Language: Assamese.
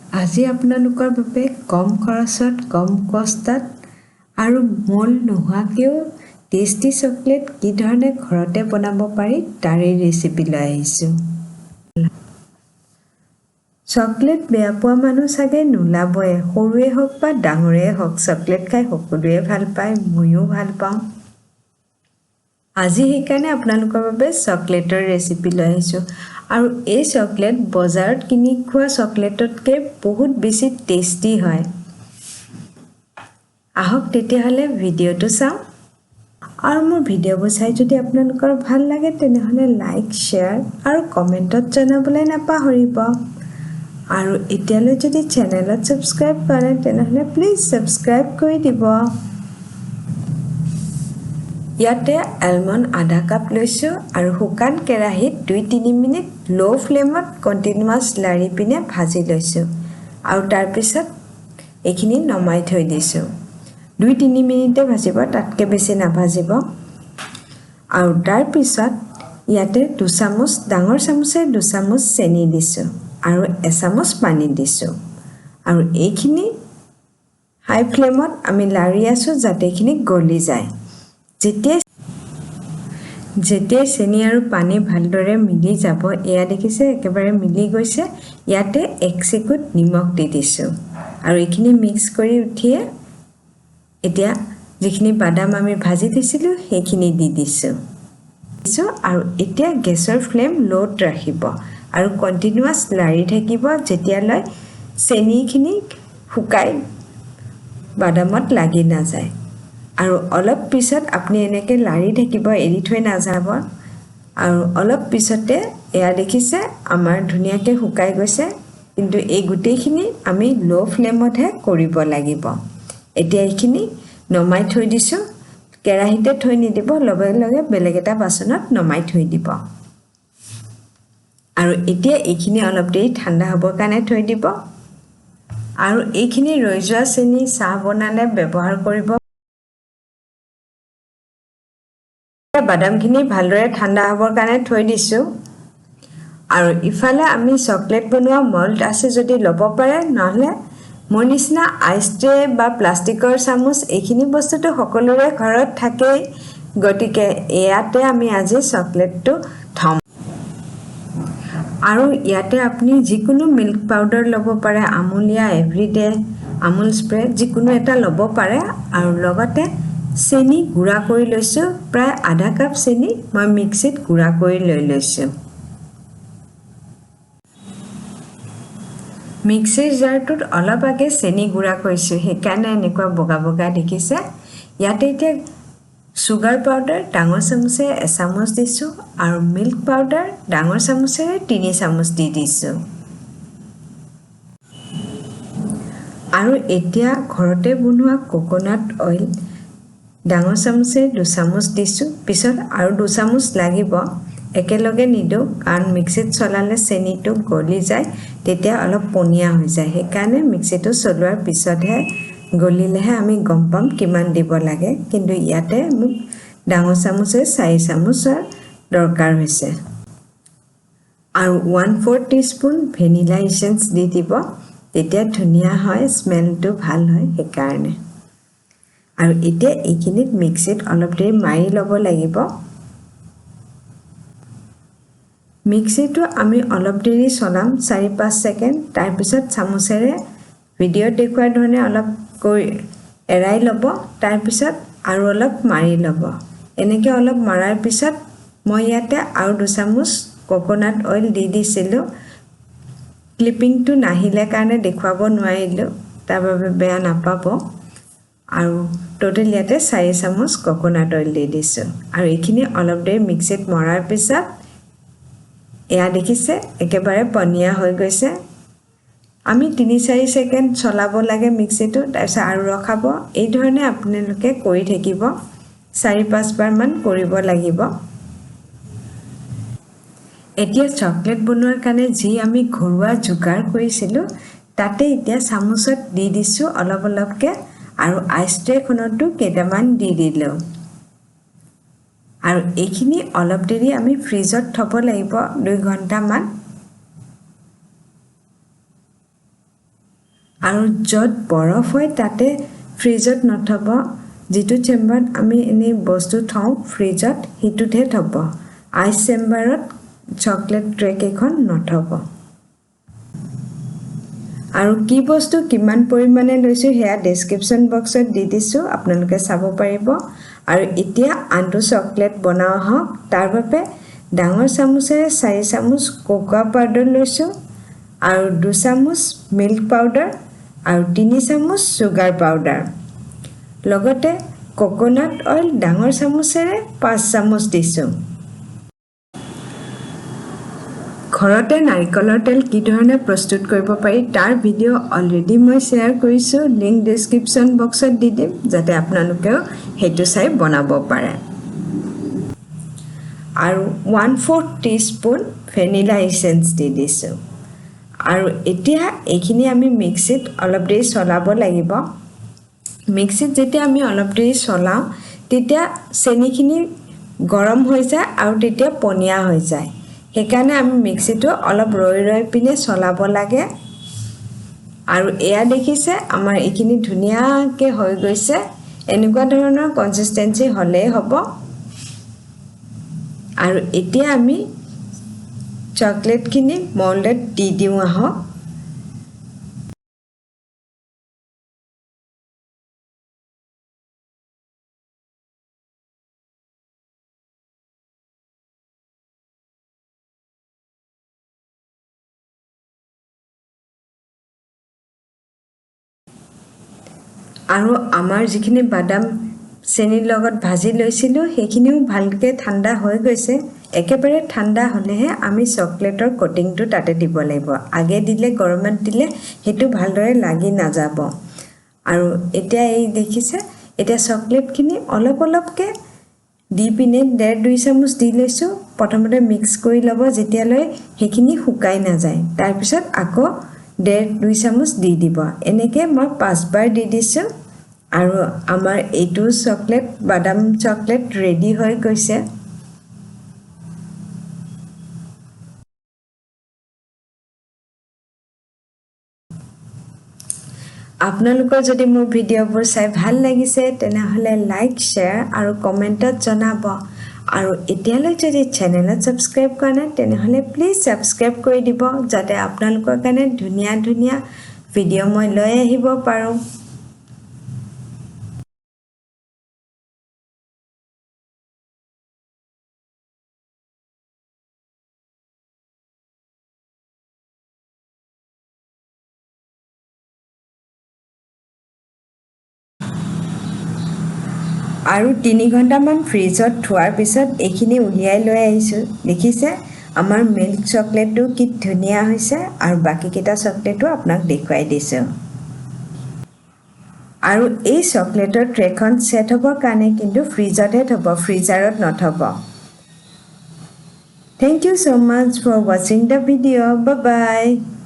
আজি আপোনালোকৰ বাবে কম খৰচত কম কষ্টত আৰু মল নোহোৱাকৈও টেষ্টি চকলেট কি ধৰণে ঘৰতে বনাব পাৰি তাৰে ৰেচিপি লৈ আহিছোঁ। চকলেট বেয়া পোৱা মানুহ চাগে নোলাবই, সৰুৱে হওক বা ডাঙৰে হওক চকলেট খাই সকলোৱে ভাল পায়, ময়ো ভাল পাওঁ। আজি সেইকাৰণে আপোনালোকৰ বাবে চকলেটৰ ৰেচিপি লৈ আহিছোঁ। আৰু এই চকলেট বজাৰত কিনি খোৱা চকলেটতকৈ বহুত বেছি টেষ্টি হয়। আহক তেতিয়াহ'লে ভিডিঅ'টো চাওঁ। আৰু মোৰ ভিডিঅ'বোৰ চাই যদি আপোনালোকৰ ভাল লাগে তেনেহ'লে লাইক, শ্বেয়াৰ আৰু কমেণ্টত জনাবলৈ নাপাহৰিব। আৰু এতিয়ালৈ যদি চেনেলত ছাবস্ক্ৰাইব কৰে তেনেহ'লে প্লিজ ছাবস্ক্ৰাইব কৰি দিব। ইয়াতে এলমণ্ড আধা কাপ লৈছোঁ আৰু শুকান কেৰাহীত 2-3 মিনিট ল' ফ্লেমত কণ্টিনিউৱাছ লাৰি পিনে ভাজি লৈছোঁ আৰু তাৰপিছত এইখিনি নমাই থৈ দিছোঁ। 2-3 মিনিটে ভাজিব, তাতকৈ বেছি নাভাজিব। আৰু তাৰপিছত ইয়াতে 2 চামুচ, ডাঙৰ চামুচে 2 চামুচ চেনি দিছোঁ আৰু 1 চামুচ পানী দিছোঁ। আৰু এইখিনি হাই ফ্লেমত আমি লাৰি আছোঁ যাতে এইখিনি গলি যায়। যেতিয়াই চেনি আৰু পানী ভালদৰে মিলি যাব, এয়া দেখিছে একেবাৰে মিলি গৈছে, ইয়াতে 1 চিকুট নিমখ দি দিছোঁ আৰু এইখিনি মিক্স কৰি উঠিয়ে এতিয়া যিখিনি বাদাম আমি ভাজি থৈছিলোঁ সেইখিনি দি দিছোঁ আৰু এতিয়া গেছৰ ফ্লেম ল'ত ৰাখিব আৰু কণ্টিনিউৱাছ লাৰি থাকিব যেতিয়ালৈ চেনিখিনি শুকাই বাদামত লাগি নাযায়। আৰু অলপ পিছত আপুনি এনেকৈ লাৰি থাকিব, এৰি থৈ নাযাব। আৰু অলপ পিছতে এয়া দেখিছে আমাৰ ধুনীয়াকৈ শুকাই গৈছে, কিন্তু এই গোটেইখিনি আমি ল' ফ্লেমতহে কৰিব লাগিব। এতিয়া এইখিনি নমাই থৈ দিছোঁ, কেৰাহীতে থৈ নিদিব, লগে লগে বেলেগ এটা বাচনত নমাই থৈ দিব। আৰু এতিয়া এইখিনি অলপ দেৰি ঠাণ্ডা হ'বৰ কাৰণে থৈ দিব। আৰু এইখিনি ৰৈ যোৱা চেনি চাহ বনালে ব্যৱহাৰ কৰিব। বাদামখিনি ভালদৰে ঠাণ্ডা হ'বৰ কাৰণে থৈ দিছোঁ। আৰু ইফালে আমি চকলেট বনোৱা মল্ড আছে যদি ল'ব পাৰে, নহ'লে মোৰ নিচিনা আইচ ট্ৰে বা প্লাষ্টিকৰ চামুচ এইখিনি বস্তুটো সকলোৰে ঘৰত থাকেই, গতিকে ইয়াতে আমি আজি চকলেটটো থ'ম। আৰু ইয়াতে আপুনি যিকোনো মিল্ক পাউডাৰ ল'ব পাৰে, আমুলীয়া, এভৰিডে, আমুল স্প্ৰে যিকোনো এটা ল'ব পাৰে। আৰু লগতে চেনি গুড়া কৰি লৈছোঁ, প্ৰায় আধা কাপ চেনি মই মিক্সিত গুড়া কৰি লৈ লৈছোঁ। মিক্সিৰ জাৰটোত অলপ আগে চেনি গুড়া কৰিছোঁ, সেইকাৰণে এনেকুৱা বগা বগা দেখিছে। ইয়াতে এতিয়া চুগাৰ পাউডাৰ ডাঙৰ চামুচে 1 চামুচ দিছোঁ আৰু মিল্ক পাউডাৰ ডাঙৰ চামুচেৰে 3 চামুচ দি দিছোঁ। আৰু এতিয়া ঘৰতে বনোৱা কোকোনাট অইল ডাঙৰ চামুচে 2 চামুচ দিছোঁ, পিছত আৰু 2 চামুচ লাগিব। একেলগে নিদিওঁ কাৰণ মিক্সিত চলালে চেনিটো গলি যায়, তেতিয়া অলপ পনীয়া হৈ যায়। সেইকাৰণে মিক্সিটো চলোৱাৰ পিছতহে গলিলেহে আমি গম পাম কিমান দিব লাগে। কিন্তু ইয়াতে মোক ডাঙৰ চামুচে 4 চামুচৰ দৰকাৰ হৈছে। আৰু 1/4 টিস্পুন ভেনিলা ইছেঞ্চ দি দিব, তেতিয়া ধুনীয়া হয়, স্মেলটো ভাল হয় সেইকাৰণে। আৰু এতিয়া এইখিনিত মিক্সিত অলপ দেৰি মাৰি ল'ব লাগিব। মিক্সিটো আমি অলপ দেৰি চলাম, 4-5 ছেকেণ্ড, তাৰপিছত চামুচেৰে ভিডিঅ'ত দেখুওৱাৰ ধৰণে অলপ এৰাই ল'ব, তাৰপিছত আৰু অলপ মাৰি ল'ব। এনেকৈ অলপ মৰাৰ পিছত মই ইয়াতে আৰু 2 চামুচ কোকোনাট অইল দি দিছিলোঁ। ক্লিপিংটো নাহিলে কাৰণে দেখুৱাব নোৱাৰিলোঁ, তাৰ বাবে বেয়া নাপাব। আৰু টোটেল ইয়াতে 4 চামুচ কোকোনাট অইল দি দিছোঁ। আৰু এইখিনি অলপ দেৰি মিক্সিত মৰাৰ পিছত এয়া দেখিছে একেবাৰে পনীয়া হৈ গৈছে। আমি 3-4 ছেকেণ্ড চলাব লাগে মিক্সিটো, তাৰপিছত আৰু ৰখাব। এই ধৰণে আপোনালোকে কৰি থাকিব, 4-5 বাৰমান কৰিব লাগিব। এতিয়া চকলেট বনোৱাৰ কাৰণে যি আমি ঘৰুৱা যোগাৰ কৰিছিলোঁ তাতে এতিয়া চামুচত দি দিছোঁ অলপ অলপকৈ, আৰু আইচ ট্ৰেখনতো কেইটামান দি দিলোঁ। আৰু এইখিনি অলপ দেৰি আমি ফ্ৰিজত থ'ব লাগিব, 2 ঘণ্টামান। আৰু য'ত বৰফ হয় তাতে ফ্ৰিজত নথব যেটো চেম্বাৰত আমি এনে বস্তু থওঁ ফ্ৰিজত হিতুতে থব আইস চেম্বাৰত চকলেট ট্ৰেক এখন নথব আৰু কি বস্তু কিমান পৰিমাণে লৈছো হেয়া ডেসক্ৰিপচন বক্সত দি দিছো আপোনালোকে চাব পাৰিব আৰু এতিয়া আনটো চকলেট বনাও হওক তাৰ বাবে ডাঙৰ চামুচেৰে 4 চামুচ কোকোৱা পাউডাৰ লৈছো আৰু 2 চামুচ মিল্ক পাউডাৰ আৰু 3 চামুচ সুগাৰ পাউডাৰ লগতে কোকোনাট অইল ডাঙৰ চামুচেৰে 5 চামুচ দিছো ঘৰতে নাৰিকলৰ তেল কি ধৰণে প্ৰস্তুত কৰিব পাৰি তাৰ ভিডিও অলৰেডি মই শেয়াৰ কৰিছো লিংক ডেসক্ৰিপচন বক্সত দি দিম যাতে আপোনালোকেও হেতু চাই বনাব পাৰে আৰু 1/4 টিস্পুন ভ্যানিলা এসেন্স দি দিছো আৰু এতিয়া এইখিনি আমি মিক্সিত অলপ দেৰি চলাব লাগিব মিক্সিত যেতিয়া আমি অলপ দেৰি চলাও তেতিয়া চেনিখিনি গৰম হৈ যায় আৰু তেতিয়া পনিয়া হৈ যায় সেইকাৰণে আমি মিক্সিটো অলপ ৰৈ পিনে চলাব লাগে আৰু এয়া দেখিছে আমাৰ এইখিনি ধুনিয়াকে হৈ গৈছে এনেকুৱা ধৰণৰ কনসিস্টেন্সি হলে হ'ব আৰু এতিয়া আমি চকলেটখিনি মোল্ডত দি দিও আহক আৰু আমাৰ যিখিনি বাদাম চেনিৰ লগত ভাজি লৈছিলো সেইখিনিও ভালকে ঠাণ্ডা হৈ গৈছে একেবাৰে ঠাণ্ডা হলেহে আমি চকলেটৰ কোটিংটো তাতে দিব লাগিব আগে দিলে গৰমত দিলে হেতু ভালদৰে লাগি নাযাব আৰু এতিয়া এই দেখিছে এতিয়া চকলেটখিনি অলপ অলপকে দি পিনে 1.5-2 চামুচ দি লৈছো প্ৰথমতে মিক্স কৰি লব যেতিয়ালৈ সেইখিনি শুকাই না যায় তাৰ পিছত আকৌ 1.5-2 চামুচ দি দিব এনেকে মই 5 বাৰ দি দিছো আৰু আমাৰ এইটো চকলেট বাদাম চকলেট ৰেডি হৈ গৈছে আপোনালোকৰ যদি মোৰ ভিডিওবোৰ চাই ভাল লাগিছে তেনেহলে লাইক শেয়াৰ আৰু কমেন্টত জনাব আৰু এতিয়ালৈ যদি চেনেলত সাবস্ক্ৰাইব কৰা নাই তেনেহলে প্লিজ সাবস্ক্ৰাইব কৰি দিব যাতে আপোনালোকৰ কাৰণে ধুনিয়া ধুনিয়া ভিডিও মই লৈ আহিব পাৰো আৰু 3 ঘণ্টামান ফ্ৰিজত থোৱাৰ পিছত এইখিনি উলিয়াই লৈ আহিছো দেখিছে আমাৰ মিল্ক চকলেটটো কি ধুনিয়া হৈছে আৰু বাকি কেটা চকলেটটো আপোনাক দেখুৱাই দিছো আৰু এই চকলেটৰ ট্ৰেখন সেট হ'ব কাৰণে কিন্তু ফ্ৰিজতে থব ফ্ৰিজাৰত নথব Thank you so much for watching the video. Bye bye.